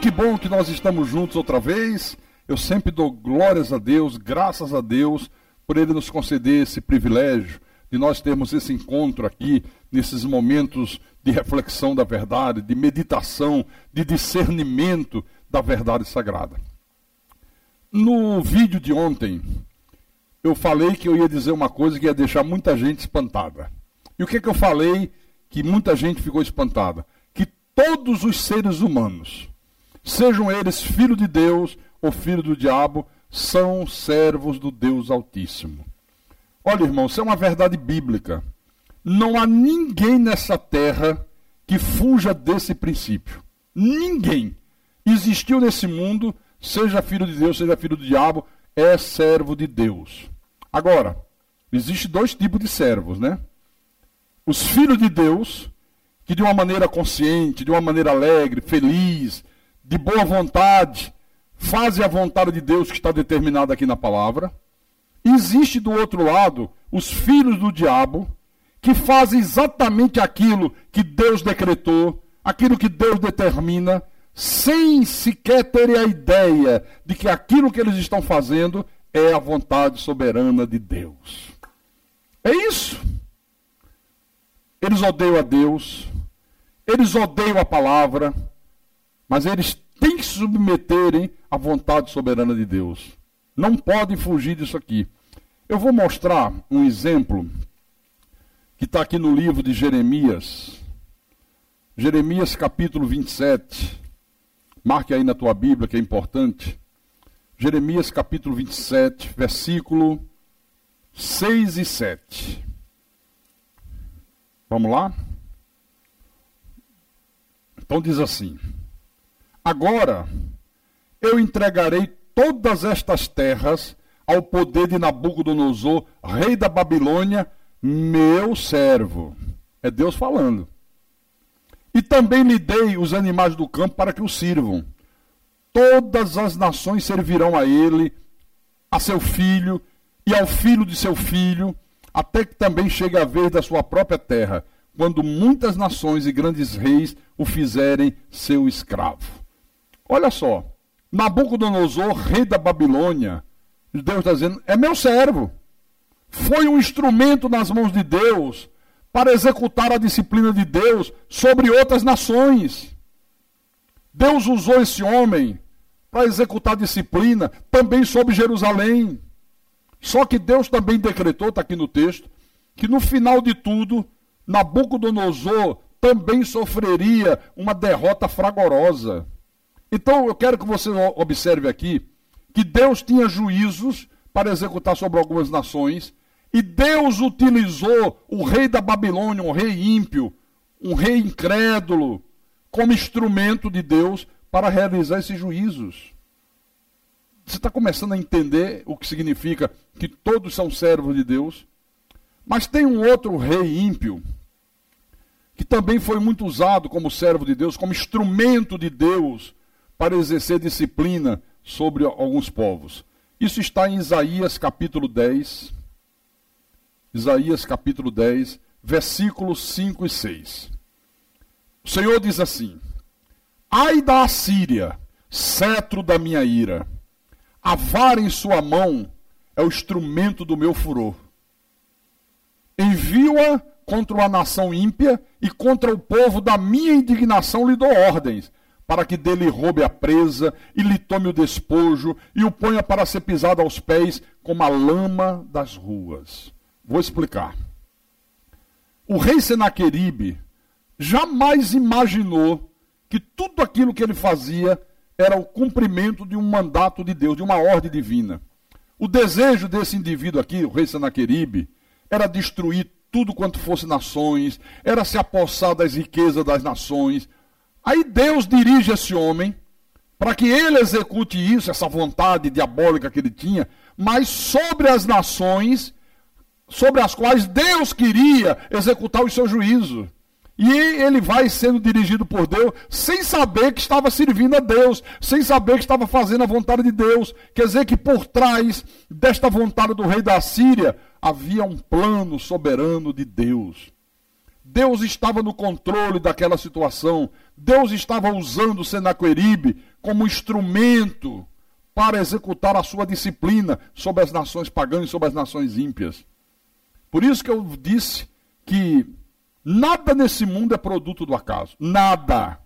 que bom que nós estamos juntos outra vez. Eu sempre dou glórias a Deus, graças a Deus, por Ele nos conceder esse privilégio de nós termos esse encontro aqui, nesses momentos de reflexão da verdade, de meditação, de discernimento da verdade sagrada. No vídeo de ontem, eu falei que eu ia dizer uma coisa que ia deixar muita gente espantada. E o que eu falei que muita gente ficou espantada? Que todos os seres humanos, sejam eles filho de Deus ou filho do diabo, são servos do Deus Altíssimo. Olha, irmão, isso é uma verdade bíblica. Não há ninguém nessa terra que fuja desse princípio. Ninguém existiu nesse mundo, seja filho de Deus, seja filho do diabo, é servo de Deus. Agora, existem dois tipos de servos, né? Os filhos de Deus, que de uma maneira consciente, de uma maneira alegre, feliz, de boa vontade, fazem a vontade de Deus que está determinada aqui na palavra. Existe do outro lado os filhos do diabo, que fazem exatamente aquilo que Deus decretou, aquilo que Deus determina, sem sequer terem a ideia de que aquilo que eles estão fazendo é a vontade soberana de Deus. É isso. Eles odeiam a Deus, eles odeiam a palavra, mas eles têm que se submeterem à vontade soberana de Deus. Não podem fugir disso aqui. Eu vou mostrar um exemplo que está aqui no livro de Jeremias. Jeremias capítulo 27. Marque aí na tua Bíblia, que é importante. Jeremias capítulo 27, versículo 6 e 7. Vamos lá? Então diz assim: agora eu entregarei todas estas terras ao poder de Nabucodonosor, rei da Babilônia, meu servo. É Deus falando. E também lhe dei os animais do campo para que o sirvam. Todas as nações servirão a ele, a seu filho e ao filho de seu filho, até que também chegue a vez da sua própria terra, quando muitas nações e grandes reis o fizerem seu escravo. Olha só, Nabucodonosor, rei da Babilônia, Deus está dizendo, é meu servo. Foi um instrumento nas mãos de Deus para executar a disciplina de Deus sobre outras nações. Deus usou esse homem para executar a disciplina também sobre Jerusalém. Só que Deus também decretou, está aqui no texto, que no final de tudo, Nabucodonosor também sofreria uma derrota fragorosa. Então eu quero que você observe aqui que Deus tinha juízos para executar sobre algumas nações, e Deus utilizou o rei da Babilônia, um rei ímpio, um rei incrédulo, como instrumento de Deus para realizar esses juízos. Você está começando a entender o que significa que todos são servos de Deus? Mas tem um outro rei ímpio, que também foi muito usado como servo de Deus, como instrumento de Deus para exercer disciplina sobre alguns povos. Isso está em Isaías capítulo 10. Isaías capítulo 10, versículos 5 e 6. O Senhor diz assim: ai da Assíria, cetro da minha ira, a vara em sua mão é o instrumento do meu furor. Envio-a contra uma nação ímpia e contra o povo da minha indignação lhe dou ordens, para que dele roube a presa e lhe tome o despojo e o ponha para ser pisado aos pés como a lama das ruas. Vou explicar. O rei Senaqueribe jamais imaginou que tudo aquilo que ele fazia era o cumprimento de um mandato de Deus, de uma ordem divina. O desejo desse indivíduo aqui, o rei Senaqueribe, era destruir tudo quanto fosse nações, era se apossar das riquezas das nações. Aí Deus dirige esse homem para que ele execute isso, essa vontade diabólica que ele tinha, mas sobre as nações sobre as quais Deus queria executar os seus juízos. E ele vai sendo dirigido por Deus sem saber que estava servindo a Deus, sem saber que estava fazendo a vontade de Deus. Quer dizer que por trás desta vontade do rei da Assíria havia um plano soberano de Deus. Deus estava no controle daquela situação. Deus estava usando Senaqueribe como instrumento para executar a sua disciplina sobre as nações pagãs e sobre as nações ímpias. Por isso que eu disse que nada nesse mundo é produto do acaso. Nada.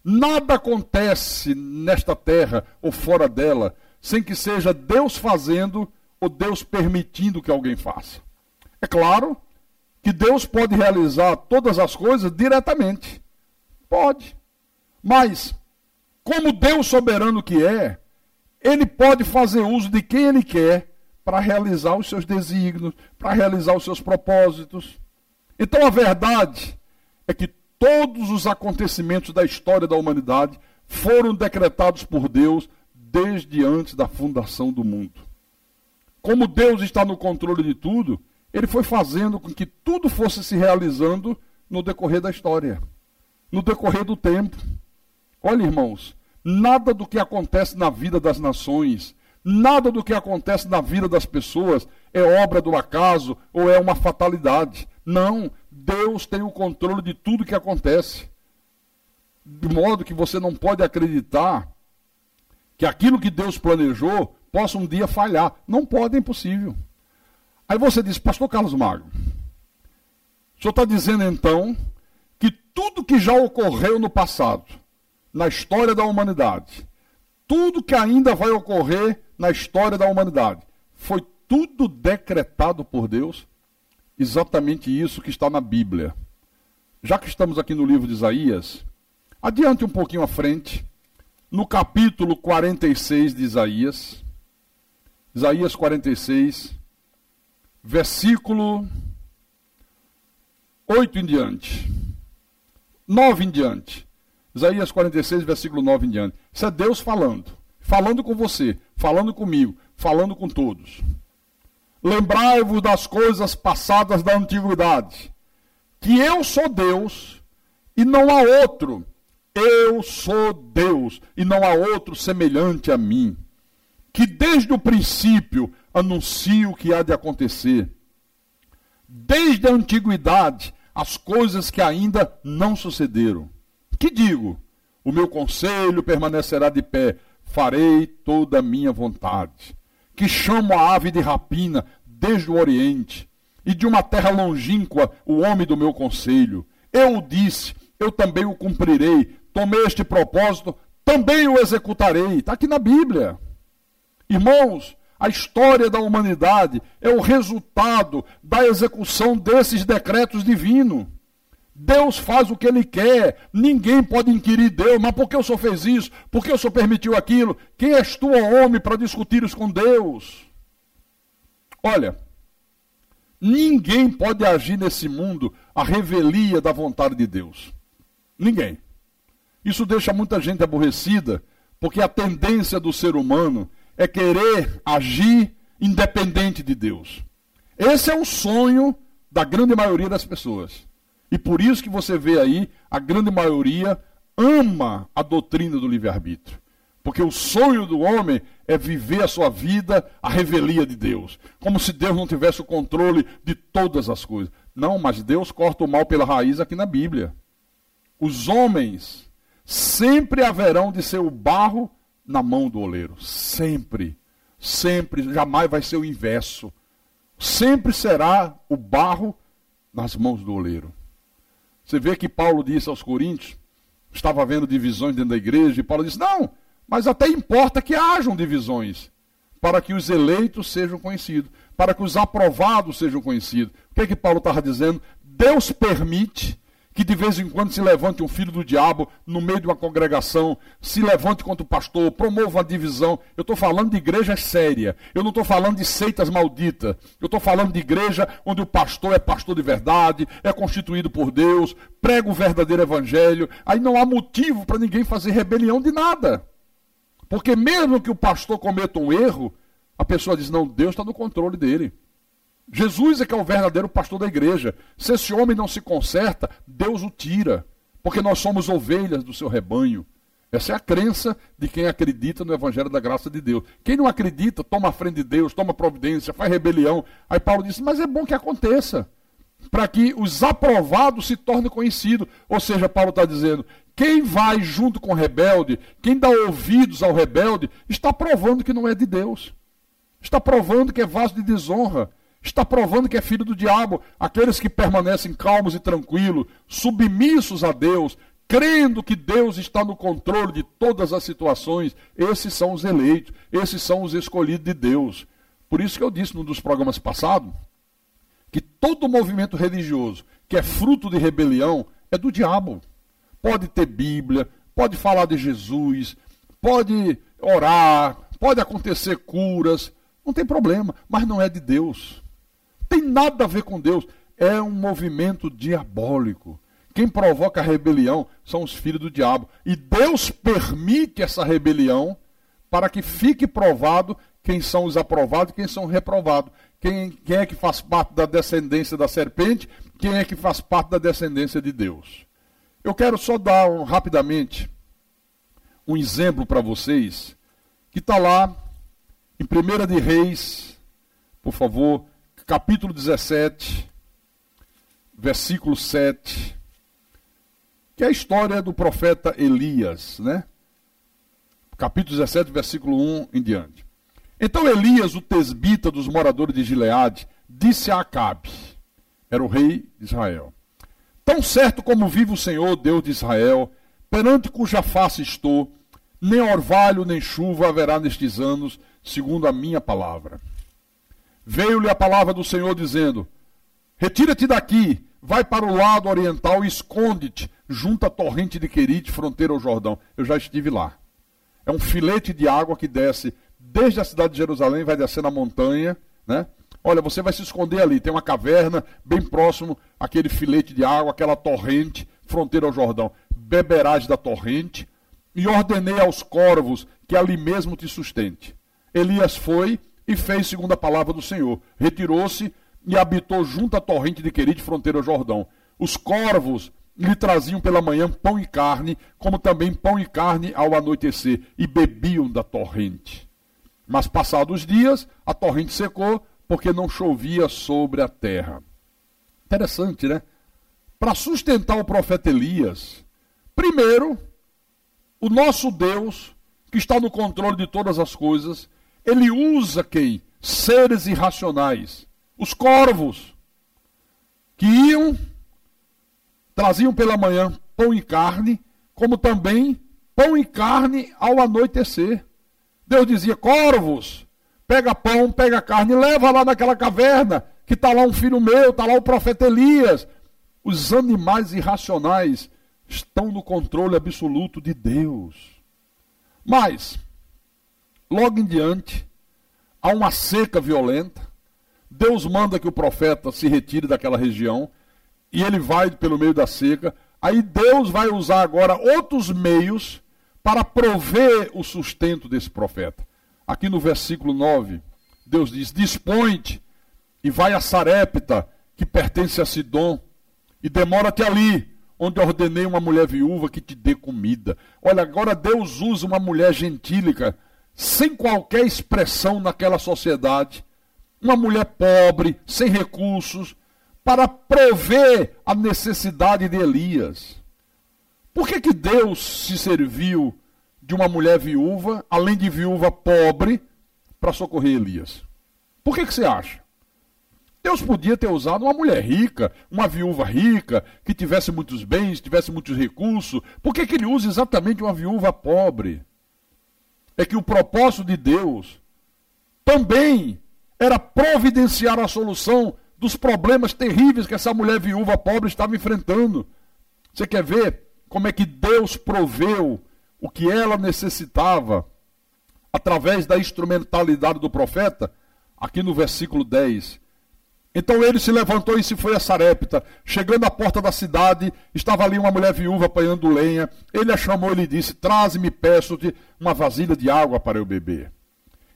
Nada acontece nesta terra ou fora dela sem que seja Deus fazendo ou Deus permitindo que alguém faça. É claro que Deus pode realizar todas as coisas diretamente. Pode. Mas, como Deus soberano que é, Ele pode fazer uso de quem Ele quer para realizar os seus desígnios, para realizar os seus propósitos. Então a verdade é que todos os acontecimentos da história da humanidade foram decretados por Deus desde antes da fundação do mundo. Como Deus está no controle de tudo, Ele foi fazendo com que tudo fosse se realizando no decorrer da história, no decorrer do tempo. Olha, irmãos, nada do que acontece na vida das nações, nada do que acontece na vida das pessoas é obra do acaso ou é uma fatalidade. Não, Deus tem o controle de tudo que acontece. De modo que você não pode acreditar que aquilo que Deus planejou possa um dia falhar. Não pode, é impossível. Aí você diz, pastor Carlos Magno, o senhor está dizendo então que tudo que já ocorreu no passado, na história da humanidade, tudo que ainda vai ocorrer na história da humanidade, foi tudo decretado por Deus? Exatamente isso que está na Bíblia. Já que estamos aqui no livro de Isaías, adiante um pouquinho à frente, no capítulo 46 de Isaías, Isaías 46, versículo 8 em diante, 9 em diante. Isaías 46, versículo 9 em diante. Isso é Deus falando. Falando com você, falando comigo, falando com todos. Lembrai-vos das coisas passadas da antiguidade, que eu sou Deus e não há outro. Eu sou Deus e não há outro semelhante a mim, que desde o princípio anuncio o que há de acontecer. Desde a antiguidade, as coisas que ainda não sucederam. Que digo? O meu conselho permanecerá de pé, farei toda a minha vontade. Que chamo a ave de rapina desde o Oriente, e de uma terra longínqua o homem do meu conselho. Eu o disse, eu também o cumprirei, tomei este propósito, também o executarei. Está aqui na Bíblia. Irmãos, a história da humanidade é o resultado da execução desses decretos divinos. Deus faz o que Ele quer, ninguém pode inquirir Deus, mas por que o Senhor fez isso? Por que o Senhor permitiu aquilo? Quem és tu, ó homem, para discutir isso com Deus? Olha, ninguém pode agir nesse mundo à revelia da vontade de Deus. Ninguém. Isso deixa muita gente aborrecida, porque a tendência do ser humano é querer agir independente de Deus. Esse é o sonho da grande maioria das pessoas. E por isso que você vê aí, a grande maioria ama a doutrina do livre-arbítrio. Porque o sonho do homem é viver a sua vida à revelia de Deus. Como se Deus não tivesse o controle de todas as coisas. Não, mas Deus corta o mal pela raiz aqui na Bíblia. Os homens sempre haverão de ser o barro na mão do oleiro. Sempre. Sempre. Jamais vai ser o inverso. Sempre será o barro nas mãos do oleiro. Você vê que Paulo disse aos Coríntios, estava havendo divisões dentro da igreja, e Paulo disse, não, mas até importa que hajam divisões, para que os eleitos sejam conhecidos, para que os aprovados sejam conhecidos. O que é que Paulo estava dizendo? Deus permite que de vez em quando se levante um filho do diabo no meio de uma congregação, se levante contra o pastor, promova uma divisão. Eu estou falando de igreja séria, eu não estou falando de seitas malditas, eu estou falando de igreja onde o pastor é pastor de verdade, é constituído por Deus, prega o verdadeiro evangelho, aí não há motivo para ninguém fazer rebelião de nada. Porque mesmo que o pastor cometa um erro, a pessoa diz, não, Deus está no controle dele. Jesus é que é o verdadeiro pastor da igreja. Se esse homem não se conserta, Deus o tira. Porque nós somos ovelhas do seu rebanho. Essa é a crença de quem acredita no evangelho da graça de Deus. Quem não acredita, toma a frente de Deus, toma providência, faz rebelião. Aí Paulo disse, mas é bom que aconteça, para que os aprovados se tornem conhecidos. Ou seja, Paulo está dizendo, Quem vai junto com o rebelde, quem dá ouvidos ao rebelde, está provando que não é de Deus. Está provando que é vaso de desonra. Está provando que é filho do diabo. Aqueles que permanecem calmos e tranquilos, submissos a Deus, crendo que Deus está no controle de todas as situações, esses são os eleitos, esses são os escolhidos de Deus. Por isso que eu disse num dos programas passados, que todo movimento religioso que é fruto de rebelião é do diabo. Pode ter Bíblia, pode falar de Jesus, pode orar, pode acontecer curas, não tem problema, mas não é de Deus. Tem nada a ver com Deus, é um movimento diabólico. Quem provoca a rebelião são os filhos do diabo. E Deus permite essa rebelião para que fique provado quem são os aprovados e quem são reprovados. Quem é que faz parte da descendência da serpente, quem é que faz parte da descendência de Deus. Eu quero só dar rapidamente um exemplo para vocês, que está lá em 1 de Reis, por favor, capítulo 17, versículo 7, que é a história do profeta Elias, né? Capítulo 17, versículo 1 em diante. Então Elias, o tesbita dos moradores de Gileade, disse a Acabe, era o rei de Israel: tão certo como vive o Senhor, Deus de Israel, perante cuja face estou, nem orvalho nem chuva haverá nestes anos, segundo a minha palavra. Veio-lhe a palavra do Senhor dizendo: retira-te daqui, vai para o lado oriental e esconde-te junto à torrente de Querite, fronteira ao Jordão. Eu já estive lá. É um filete de água que desce desde a cidade de Jerusalém, vai descer na montanha, né? Olha, você vai se esconder ali, tem uma caverna bem próximo àquele filete de água, aquela torrente, fronteira ao Jordão. Beberás da torrente, e ordenei aos corvos que ali mesmo te sustente. Elias foi e fez segundo a palavra do Senhor. Retirou-se e habitou junto à torrente de Querite, fronteira ao Jordão. Os corvos lhe traziam pela manhã pão e carne, como também pão e carne ao anoitecer, e bebiam da torrente. Mas passados os dias, a torrente secou, porque não chovia sobre a terra. Interessante, né? Para sustentar o profeta Elias, primeiro, o nosso Deus, que está no controle de todas as coisas, ele usa quem? Seres irracionais. Os corvos, que traziam pela manhã pão e carne, como também pão e carne ao anoitecer. Deus dizia: corvos, pega pão, pega carne, leva lá naquela caverna, que está lá um filho meu, está lá o profeta Elias. Os animais irracionais estão no controle absoluto de Deus. Mas, logo em diante, há uma seca violenta. Deus manda que o profeta se retire daquela região, e ele vai pelo meio da seca. Aí Deus vai usar agora outros meios para prover o sustento desse profeta. Aqui no versículo 9, Deus diz: dispõe-te e vai a Sarepta, que pertence a Sidom, e demora-te ali, onde ordenei uma mulher viúva que te dê comida. Olha, agora Deus usa uma mulher gentílica, sem qualquer expressão naquela sociedade, uma mulher pobre, sem recursos, para prover a necessidade de Elias. Por que Deus se serviu de uma mulher viúva, além de viúva pobre, para socorrer Elias? Por que você acha? Deus podia ter usado uma mulher rica, uma viúva rica, que tivesse muitos bens, tivesse muitos recursos. Por que ele usa exatamente uma viúva pobre? É que o propósito de Deus também era providenciar a solução dos problemas terríveis que essa mulher viúva pobre estava enfrentando. Você quer ver como é que Deus proveu o que ela necessitava através da instrumentalidade do profeta? Aqui no versículo 10. Então ele se levantou e se foi a Sarepta. Chegando à porta da cidade, estava ali uma mulher viúva apanhando lenha. Ele a chamou e lhe disse: traze-me, peço-te, uma vasilha de água para eu beber.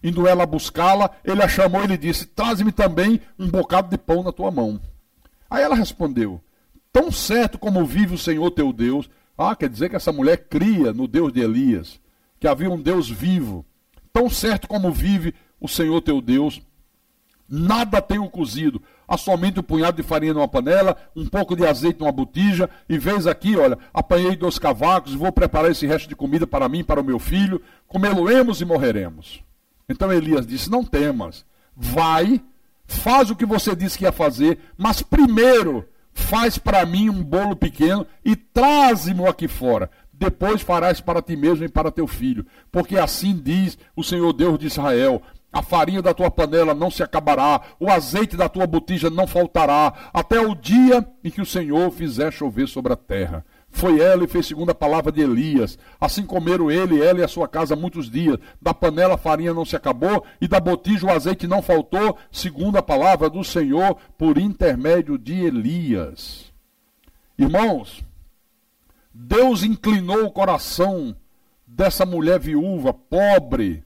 Indo ela buscá-la, ele a chamou e lhe disse: traze-me também um bocado de pão na tua mão. Aí ela respondeu: tão certo como vive o Senhor teu Deus. Quer dizer que essa mulher cria no Deus de Elias, que havia um Deus vivo. Tão certo como vive o Senhor teu Deus, Nada tenho cozido, há somente um punhado de farinha numa panela, um pouco de azeite numa botija, e vês aqui, olha, apanhei 2 cavacos e vou preparar esse resto de comida para mim e para o meu filho, comê-lo-emos e morreremos. Então Elias disse, não temas, vai, faz o que você disse que ia fazer, mas primeiro faz para mim um bolo pequeno e traze-mo aqui fora. Depois farás para ti mesmo e para teu filho. Porque assim diz o Senhor Deus de Israel, a farinha da tua panela não se acabará, o azeite da tua botija não faltará, até o dia em que o Senhor fizer chover sobre a terra. Foi ela e fez segundo a palavra de Elias. Assim comeram ela e a sua casa muitos dias. Da panela a farinha não se acabou, e da botija o azeite não faltou, segundo a palavra do Senhor, por intermédio de Elias. Irmãos, Deus inclinou o coração dessa mulher viúva, pobre,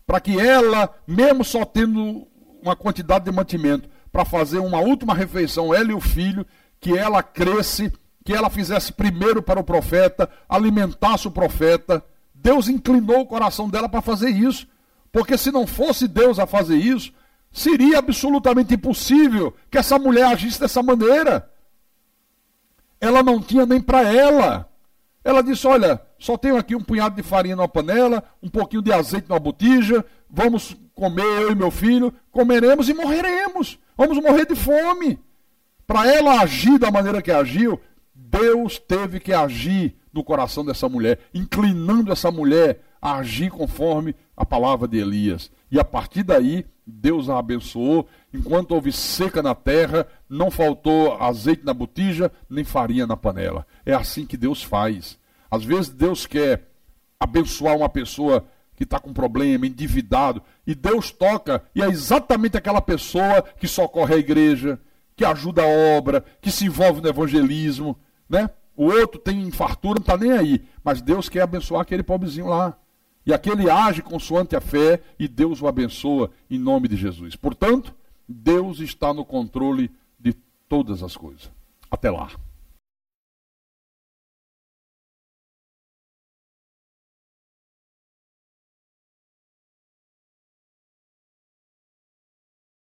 para que ela, mesmo só tendo uma quantidade de mantimento, para fazer uma última refeição, ela e o filho, que ela cresce, que ela fizesse primeiro para o profeta, alimentasse o profeta. Deus inclinou o coração dela para fazer isso, porque se não fosse Deus a fazer isso, seria absolutamente impossível que essa mulher agisse dessa maneira. Ela não tinha nem para ela. Ela disse, olha, só tenho aqui um punhado de farinha numa panela, um pouquinho de azeite numa botija, vamos comer, eu e meu filho, comeremos e morreremos. Vamos morrer de fome. Para ela agir da maneira que agiu, Deus teve que agir no coração dessa mulher, inclinando essa mulher a agir conforme a palavra de Elias. E a partir daí, Deus a abençoou. Enquanto houve seca na terra, não faltou azeite na botija, nem farinha na panela. É assim que Deus faz. Às vezes Deus quer abençoar uma pessoa que está com problema, endividado, e Deus toca, e é exatamente aquela pessoa que socorre a igreja, que ajuda a obra, que se envolve no evangelismo, né? O outro tem fartura, não está nem aí, mas Deus quer abençoar aquele pobrezinho lá. E aquele age consoante a fé, e Deus o abençoa em nome de Jesus. Portanto, Deus está no controle de todas as coisas. Até lá.